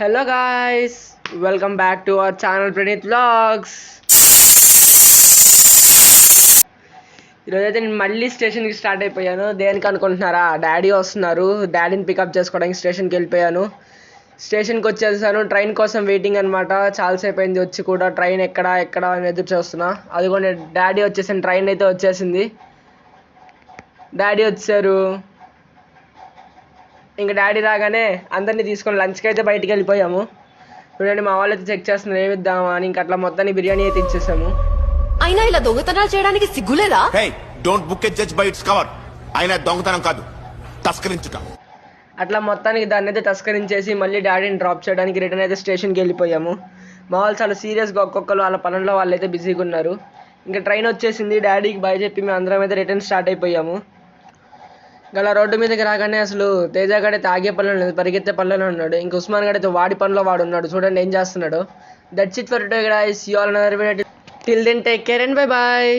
Hello guys, welcome back to our channel Praneeth vlogs. ఈరోజైతే నేను మళ్ళీ స్టేషన్కి స్టార్ట్ అయిపోయాను. దేనికి అనుకుంటున్నారా? డాడీ వస్తున్నారు. డాడీని పికప్ చేసుకోవడానికి స్టేషన్కి వెళ్ళిపోయాను. స్టేషన్కి వచ్చేసాను. ట్రైన్ కోసం వెయిటింగ్ అనమాట. చాలాసేపు అయింది వచ్చి కూడా. ట్రైన్ ఎక్కడ అని ఎదురు చూస్తున్నా. అదిగోండి డాడీ వచ్చేసాను. ట్రైన్ అయితే వచ్చేసింది. డాడీ వచ్చారు. ఇంకా డాడీ రాగానే అందరినీ తీసుకొని లంచ్కి అయితే బయటికి వెళ్ళిపోయాము. చూడండి, మా వాళ్ళు అయితే చెక్ చేస్తున్నారు ఏమిద్దామా అని. ఇంకా అట్లా మొత్తాన్ని బిర్యానీ అయితే ఇచ్చేసాము. అయినా ఇలా దొంగతనాలు చేయడానికి సిగ్గులేదా? Don't book a judge by its cover. అయినా దొంగతనం కాదు, తస్కరించుట. అట్లా మొత్తానికి దాన్ని అయితే తస్కరించేసి మళ్ళీ డాడీని డ్రాప్ చేయడానికి రిటర్న్ అయితే స్టేషన్కి వెళ్ళిపోయాము. మా వాళ్ళు చాలా సీరియస్గా ఒక్కొక్కరు వాళ్ళ పనుల్లో వాళ్ళు అయితే బిజీగా ఉన్నారు. ఇంకా ట్రైన్ వచ్చేసింది. డాడీకి బాయ్ చెప్పి మేము అందరం అయితే రిటర్న్ స్టార్ట్ అయిపోయాము. గల రోడ్డు మీదకి రాగానే అసలు తేజ గడైతే ఆగే పనులు లేదు, పరిగెత్తే పనులలో ఉన్నాడు. ఇంక ఉస్మాన్ గడైతే వాడి పనిలో వాడు ఉన్నాడు. చూడండి ఏం చేస్తున్నాడు. That's it for today guys. You all another video. Till then take care and bye bye.